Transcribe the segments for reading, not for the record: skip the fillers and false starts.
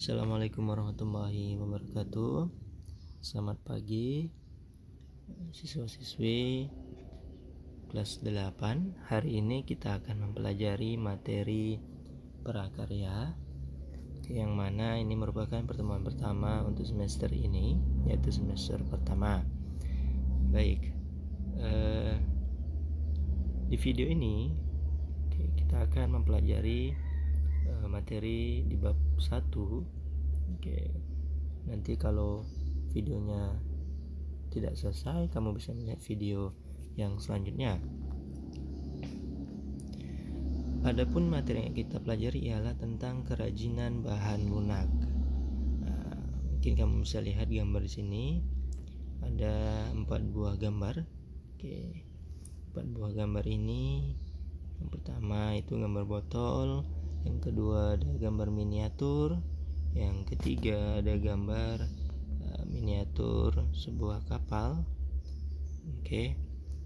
Assalamualaikum warahmatullahi wabarakatuh. Selamat pagi siswa-siswi kelas 8. Hari ini kita akan mempelajari materi prakarya, yang mana ini merupakan pertemuan pertama untuk semester ini, yaitu semester pertama. Baik, di video ini kita akan mempelajari materi di bab 1. Nanti kalau videonya tidak selesai, kamu bisa melihat video yang selanjutnya. Adapun materi yang kita pelajari ialah tentang kerajinan bahan lunak. Mungkin kamu bisa lihat gambar di sini. Ada 4 buah gambar. 4 buah gambar ini, yang pertama itu gambar botol, yang kedua ada gambar miniatur, yang ketiga ada gambar miniatur sebuah kapal.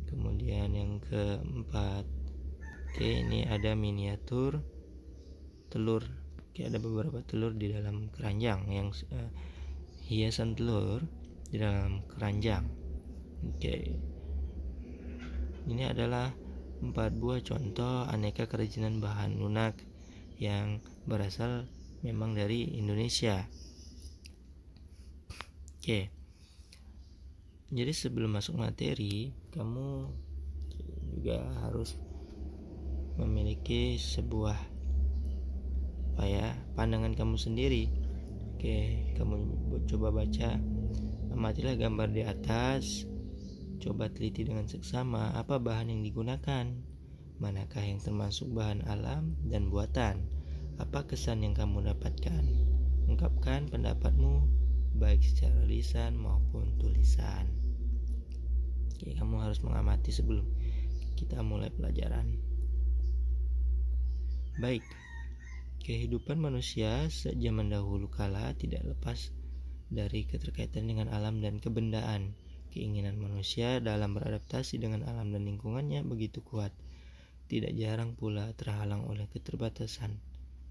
Kemudian yang keempat, ini ada miniatur telur. Ada beberapa telur di dalam keranjang, yang hiasan telur di dalam keranjang. Ini adalah 4 buah contoh aneka kerajinan bahan lunak yang berasal memang dari Indonesia. Jadi sebelum masuk materi, kamu juga harus memiliki sebuah pandangan kamu sendiri. Kamu coba baca, amatilah gambar di atas. Coba teliti dengan seksama apa bahan yang digunakan, manakah yang termasuk bahan alam dan buatan, apa kesan yang kamu dapatkan. Ungkapkan pendapatmu baik secara lisan maupun tulisan. Kamu harus mengamati sebelum kita mulai pelajaran. Baik, kehidupan manusia sejak zaman dahulu kala tidak lepas dari keterkaitan dengan alam dan kebendaan. Keinginan manusia dalam beradaptasi dengan alam dan lingkungannya begitu kuat, tidak jarang pula terhalang oleh keterbatasan.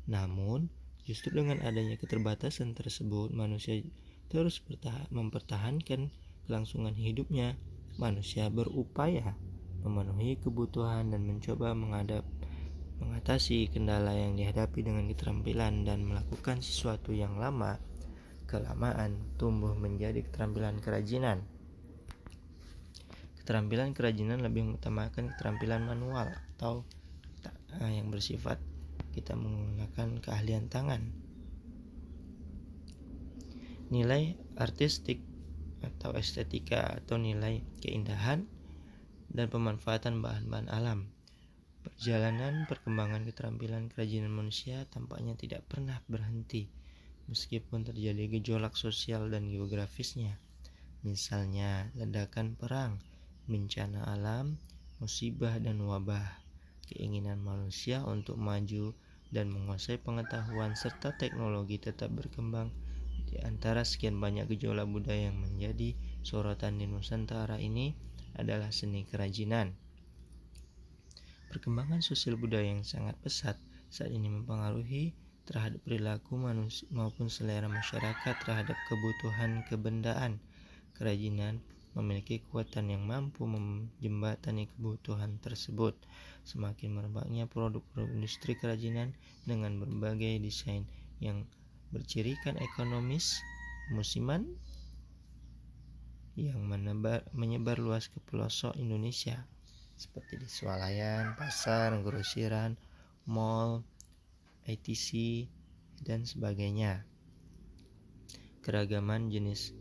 Namun, justru dengan adanya keterbatasan tersebut, manusia terus mempertahankan kelangsungan hidupnya. Manusia berupaya memenuhi kebutuhan dan mencoba mengatasi kendala yang dihadapi dengan keterampilan dan melakukan sesuatu yang lama kelamaan tumbuh menjadi keterampilan kerajinan. Keterampilan kerajinan lebih mengutamakan keterampilan manual atau yang bersifat kita menggunakan keahlian tangan. Nilai artistik atau estetika atau nilai keindahan dan pemanfaatan bahan-bahan alam. Perjalanan perkembangan keterampilan kerajinan manusia tampaknya tidak pernah berhenti meskipun terjadi gejolak sosial dan geografisnya. Misalnya ledakan perang, bencana alam, musibah dan wabah. Keinginan manusia untuk maju dan menguasai pengetahuan serta teknologi tetap berkembang. Di antara sekian banyak gejolak budaya yang menjadi sorotan di Nusantara ini adalah seni kerajinan. Perkembangan sosial budaya yang sangat pesat saat ini mempengaruhi terhadap perilaku manusia maupun selera masyarakat terhadap kebutuhan kebendaan. Kerajinan memiliki kekuatan yang mampu menjembatani kebutuhan tersebut. Semakin merebaknya produk-produk industri kerajinan dengan berbagai desain yang bercirikan ekonomis musiman yang menyebar luas ke pelosok Indonesia, seperti di swalayan, pasar, grosiran, mall, ITC, dan sebagainya. Keragaman jenis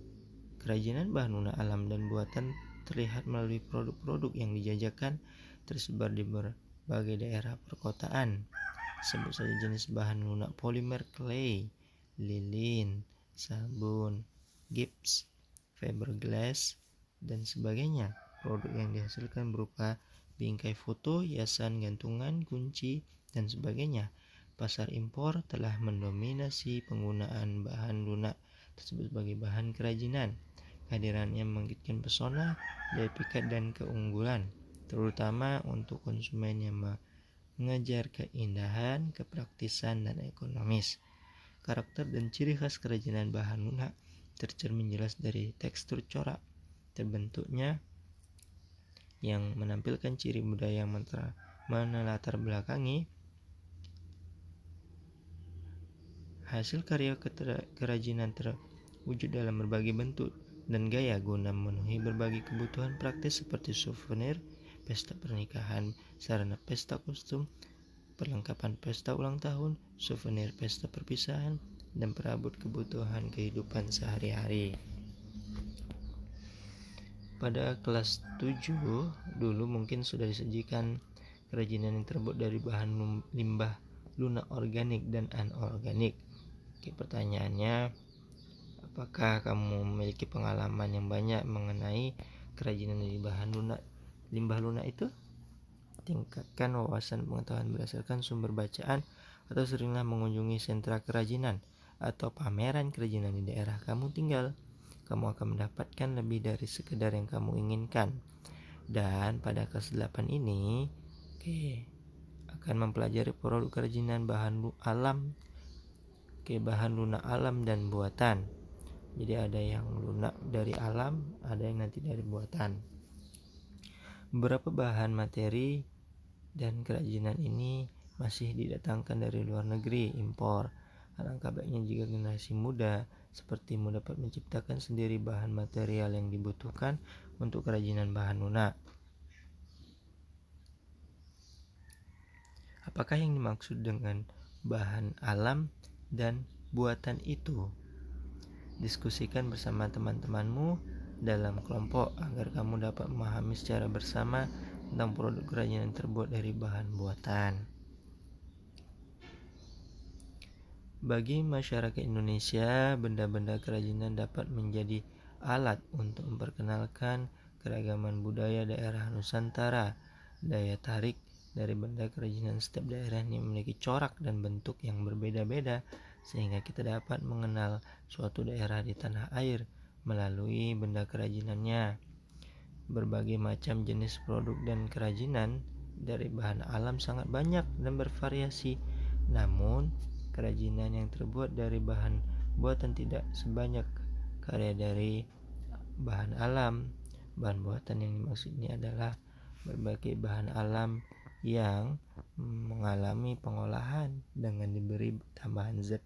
kerajinan bahan lunak alam dan buatan terlihat melalui produk-produk yang dijajakan tersebar di berbagai daerah perkotaan. Sebut saja jenis bahan lunak polimer clay, lilin, sabun, gips, fiberglass, dan sebagainya. Produk yang dihasilkan berupa bingkai foto, hiasan gantungan, kunci, dan sebagainya. Pasar impor telah mendominasi penggunaan bahan lunak tersebut sebagai bahan kerajinan. Kehadirannya membangkitkan pesona, daya pikat dan keunggulan, terutama untuk konsumen yang mengejar keindahan, kepraktisan, dan ekonomis. Karakter dan ciri khas kerajinan bahan lunak tercermin jelas dari tekstur corak terbentuknya yang menampilkan ciri budaya yang menelatar belakangi hasil karya kerajinan terwujud dalam berbagai bentuk dan gaya guna memenuhi berbagai kebutuhan praktis seperti souvenir, pesta pernikahan, sarana pesta kostum, perlengkapan pesta ulang tahun, souvenir pesta perpisahan, dan perabot kebutuhan kehidupan sehari-hari. Pada kelas 7 dulu mungkin sudah disajikan kerajinan yang terbuat dari bahan limbah lunak organik dan anorganik. Oke, pertanyaannya, apakah kamu memiliki pengalaman yang banyak mengenai kerajinan dari bahan limbah lunak itu? Tingkatkan wawasan pengetahuan berdasarkan sumber bacaan atau seringlah mengunjungi sentra kerajinan atau pameran kerajinan di daerah kamu tinggal. Kamu akan mendapatkan lebih dari sekedar yang kamu inginkan. Dan pada kelas 8 ini akan mempelajari produk kerajinan bahan lunak alam dan buatan. Jadi ada yang lunak dari alam, ada yang nanti dari buatan. Beberapa bahan materi dan kerajinan ini masih didatangkan dari luar negeri, impor. Alangkah baiknya jika generasi muda sepertimu dapat menciptakan sendiri bahan material yang dibutuhkan untuk kerajinan bahan lunak. Apakah yang dimaksud dengan bahan alam dan buatan itu? Diskusikan bersama teman-temanmu dalam kelompok agar kamu dapat memahami secara bersama tentang produk kerajinan terbuat dari bahan buatan. Bagi masyarakat Indonesia, benda-benda kerajinan dapat menjadi alat untuk memperkenalkan keragaman budaya daerah Nusantara. Daya tarik dari benda kerajinan setiap daerah ini memiliki corak dan bentuk yang berbeda-beda, sehingga kita dapat mengenal suatu daerah di tanah air melalui benda kerajinannya. Berbagai macam jenis produk dan kerajinan dari bahan alam sangat banyak dan bervariasi. Namun, kerajinan yang terbuat dari bahan buatan tidak sebanyak karya dari bahan alam. Bahan buatan yang dimaksud ini adalah berbagai bahan alam yang mengalami pengolahan dengan diberi tambahan zat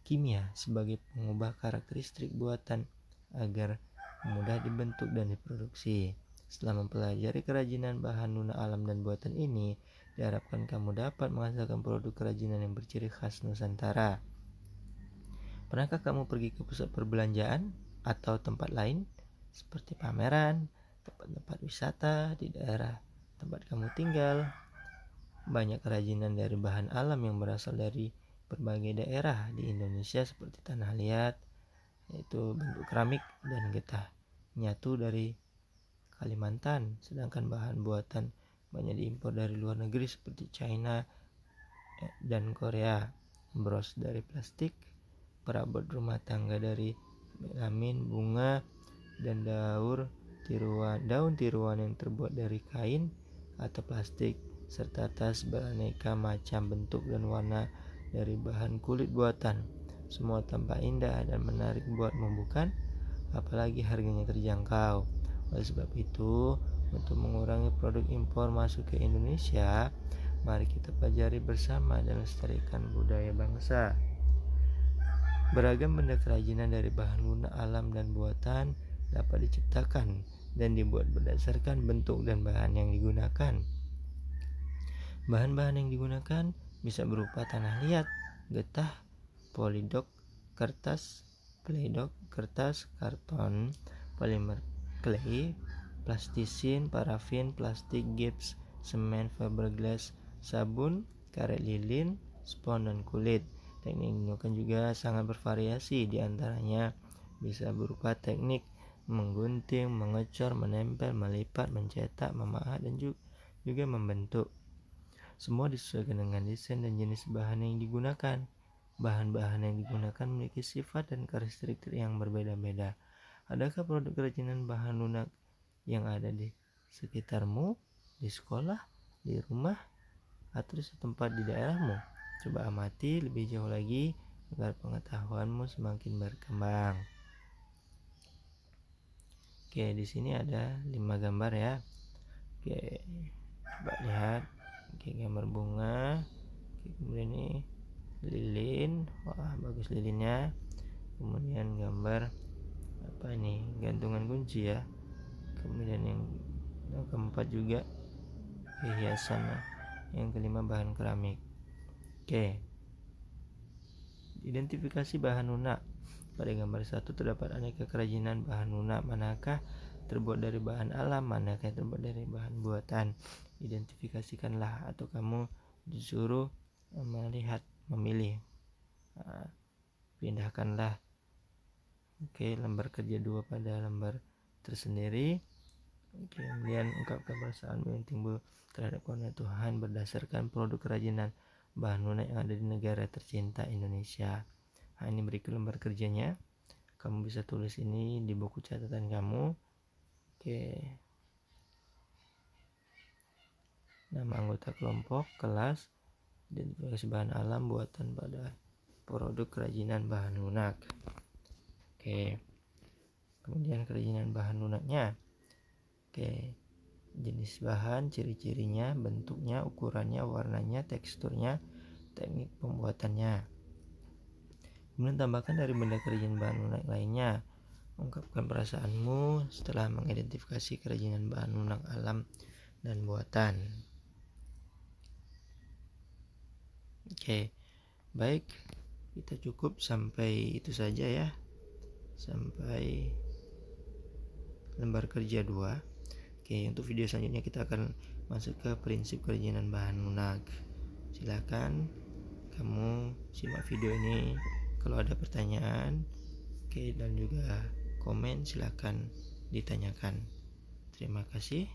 kimia sebagai pengubah karakteristik buatan agar mudah dibentuk dan diproduksi. Setelah mempelajari kerajinan bahan lunak alam dan buatan ini, diharapkan kamu dapat menghasilkan produk kerajinan yang berciri khas Nusantara. Pernahkah kamu pergi ke pusat perbelanjaan atau tempat lain seperti pameran, tempat-tempat wisata di daerah tempat kamu tinggal? Banyak kerajinan dari bahan alam yang berasal dari berbagai daerah di Indonesia seperti tanah liat, yaitu bentuk keramik dan getah nyatu dari Kalimantan, sedangkan bahan buatan banyak diimpor dari luar negeri seperti China dan Korea. Bros dari plastik, perabot rumah tangga dari melamin, bunga, dan daun tiruan yang terbuat dari kain atau plastik, serta tas beraneka macam bentuk dan warna dari bahan kulit buatan. Semua tampak indah dan menarik buatmu, bukan? Apalagi harganya terjangkau. Oleh sebab itu, untuk mengurangi produk impor masuk ke Indonesia, mari kita pelajari bersama dan lestarikan budaya bangsa. Beragam benda kerajinan dari bahan lunak alam dan buatan dapat diciptakan dan dibuat berdasarkan bentuk dan bahan yang digunakan. Bahan-bahan yang digunakan bisa berupa tanah liat, getah, polidok, kertas, playdok, kertas, karton, polimer clay, plastisin, parafin, plastik, gips, semen, fiberglass, sabun, karet lilin, spons, dan kulit. Teknik yang digunakan juga sangat bervariasi, diantaranya bisa berupa teknik menggunting, mengecor, menempel, melipat, mencetak, memahat, dan juga membentuk. Semua disesuaikan dengan desain dan jenis bahan yang digunakan. Bahan-bahan yang digunakan memiliki sifat dan karakteristik yang berbeda-beda. Adakah produk kerajinan bahan lunak yang ada di sekitarmu, di sekolah, di rumah, atau di tempat di daerahmu? Coba amati lebih jauh lagi agar pengetahuanmu semakin berkembang. Oke, di sini ada 5 gambar ya. Oke, coba lihat. Oke, gambar bunga. Oke, kemudian ini lilin. Wah, bagus lilinnya. Kemudian gambar apa ini? Gantungan kunci ya. Kemudian yang keempat juga hiasan. Yang kelima bahan keramik. Oke. Identifikasi bahan lunak. Pada gambar 1 terdapat aneka kerajinan bahan lunak. Manakah terbuat dari bahan alam, manakah terbuat dari bahan buatan? Identifikasikanlah, atau kamu disuruh memilih. Pindahkanlah lembar kerja 2 pada lembar tersendiri. Kemudian ungkapkan perasaanmu yang timbul terhadap karunia Tuhan berdasarkan produk kerajinan bahan lunak yang ada di negara tercinta Indonesia. Ini berikut lembar kerjanya. Kamu bisa tulis ini di buku catatan kamu. Nama anggota kelompok, kelas, identifikasi bahan alam buatan pada produk kerajinan bahan lunak. Kemudian kerajinan bahan lunaknya. Jenis bahan, ciri-cirinya, bentuknya, ukurannya, warnanya, teksturnya, teknik pembuatannya. Kemudian tambahkan dari benda kerajinan bahan lunak lainnya. Ungkapkan perasaanmu setelah mengidentifikasi kerajinan bahan lunak alam dan buatan. Baik, kita cukup sampai itu saja ya. Sampai lembar kerja 2. Untuk video selanjutnya kita akan masuk ke prinsip kerajinan bahan lunak. Silakan kamu simak video ini. Kalau ada pertanyaan, dan juga komen, silakan ditanyakan. Terima kasih.